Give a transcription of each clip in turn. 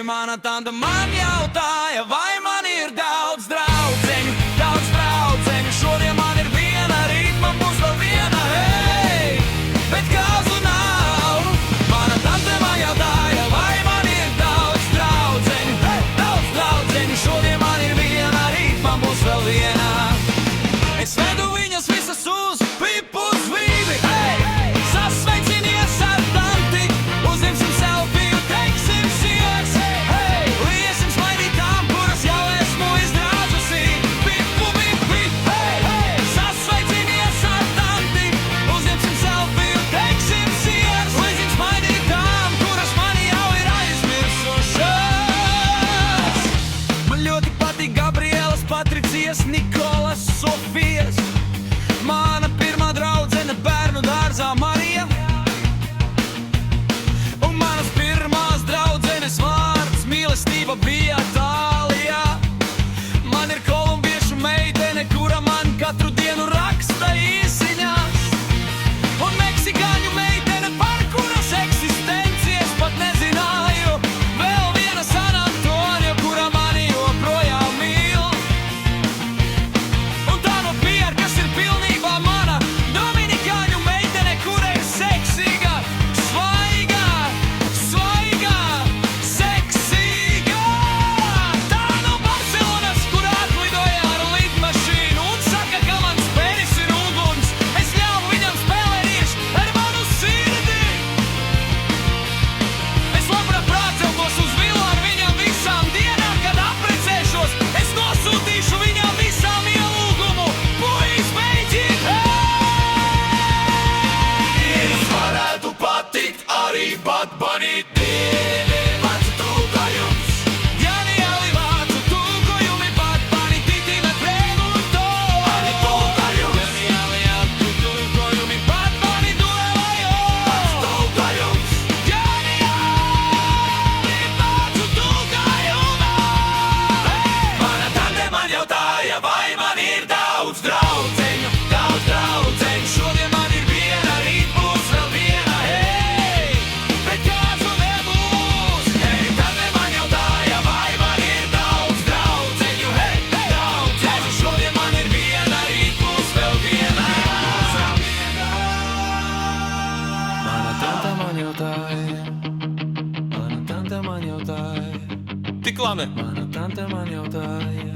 mana tante man jautāja, vai man ir daudz draudzeņu, daudz draudzeņu. Šodien man ir viena, rīt man būs vēl viena, hei, bet kāzu nav. Mana tante man jautāja, vai man ir daudz draudzeņu, hei, daudz draudzeņu. Šodien man ir viena, rīt man būs vēl viena. Es vedu viņas visas uz pipu zvīdi, hei, sasveicinies ar tanti, uzņemsim selfiju, teiksim siers, hei, liesim smaidīt tām, kuras jau esmu izdrāzusi. Pipu, pip, pip, hei, hei, sasveicinies ar tanti, uzņemsim selfiju, teiksim siers, liesim smaidīt tām, kuras mani jau ir aizmirsušas. Man ļoti patīk Gabrielas, Patricijas, Nikolas, Sofijas. Mana pirmā draudzene bērnu dārzā Marija. Un manas pirmās draudzenes vārds mīlestība bija Tālijā. Man ir kolumbiešu meitene, kura man katru dienu raksta īsiņās. Un meksikāņu meitene, par kuras eksistenci es pat nezināju. Vēl viena San Antonio, kura mani joprojām mīl. Un tā no Pierre, kas ir pilnībā mana, dominikāņu meitene, kura ir seksīga, svaiga, svaiga, seksīga. Tā no Barcelonas, kur atlidoja ar lidmašīnu un saka, ka mans penis ir uguns. Es ļauju viņam spēlēties ar manu sirdi. Es labprāt braucos uz vilu ar viņam visām dienām, kad apprecēšos. Es nosūtīšu viņam visām ielūgumu. Puiš, beidziet! Jums varētu patikt arī Bad Bunny divi vācu tūkojums. Ģeniāli vācu tūkojumi, Bad Bunny titina pregunto. Arī tūkojums. Ģeniāli vācu tūkojumi, Bad Bunny duelējo. Vācu tūkojums. Ģeniāli vācu tūkojumi. Mana tante man jautāja, vai man ir daudz draudzeņu, daudz draudzeņu. Šodien man ir viena, rīt būs vēl viena, hei, bet kāzu nebūs. Hei, tante man jautāja, vai man ir daudz draudzeņu, hei, draudzeņu. Šodien man ir viena, rīt būs vēl viena. Mana tante man jautāja, mana tante man jautāja. Tik labi. Mana tante man jautāja,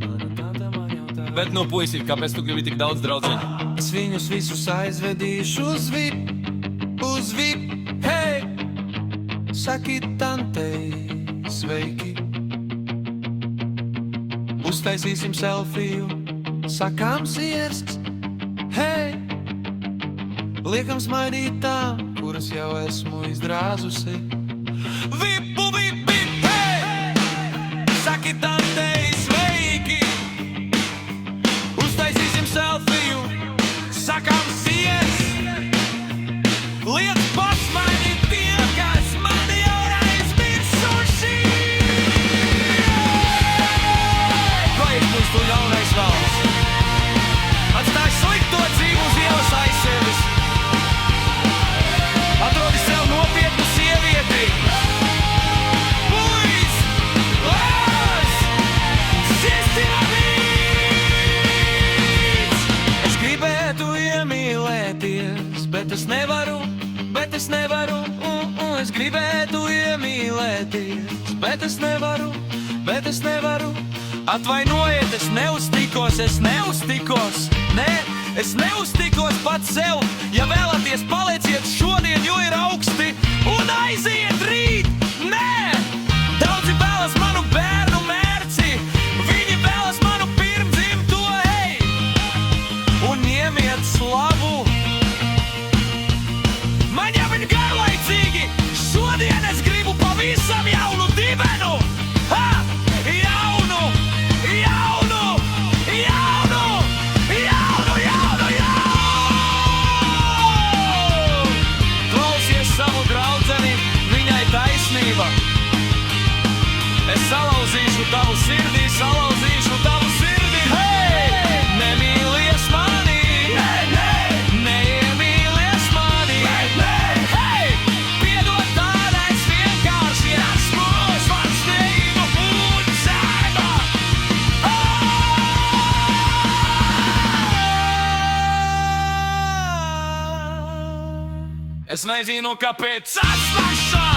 mana tante man jautāja. Bet, nu, puisīt, kāpēc tu gribi tik daudz draudzeņu? Es viņus visus aizvedīšu uz VIP, hei! Saki tantei, sveiki! Uztaisīsim selfiju, sakām siers, hei! Liekam smaidīt tām, kuras jau esmu izdrāzusi. Vipu, vip, vip, hei! Saki tantei, sveiki! Uztaisīsim selfiju, sakām siers. Liek pasmaidīt tie, kas mani jau ir aizmirsuši. Projekts būs tu jaunais valsts. Atstāj slikto dzīvu uz ielas aiz sevis. Atrodi sev nopietnu sievieti. Puiš, lēs, sistina vīds. Es gribētu iemīlēties, bet es nevaru. Es gribētu iemīlēties, bet es nevaru. Atvainojiet, es neuztikos. Nē, es neuztikos pats sev. Ja vēlaties, palieciet šodien, jo ir augsti, un aiziet rīt. Nē, daudzi vēlas manu bērnu mērci. Viņi vēlas manu pirmdzimto, hei, un ņemiet slavu. Man jau ir garlaicīgi. Šodien es gribu pavisam jaunu dibenu. Ha! Jaunu, jaunu, jaunu, jaunu, jaunu, jaunu. Klausies savu draudzeni, viņai taisnība. Es salauzīšu tavu sirdī, hei! Nemīlies mani, neiemīlies mani, hei! Piedod tādais vienkārši esmu. Es nezinu, kāpēc atslēgšana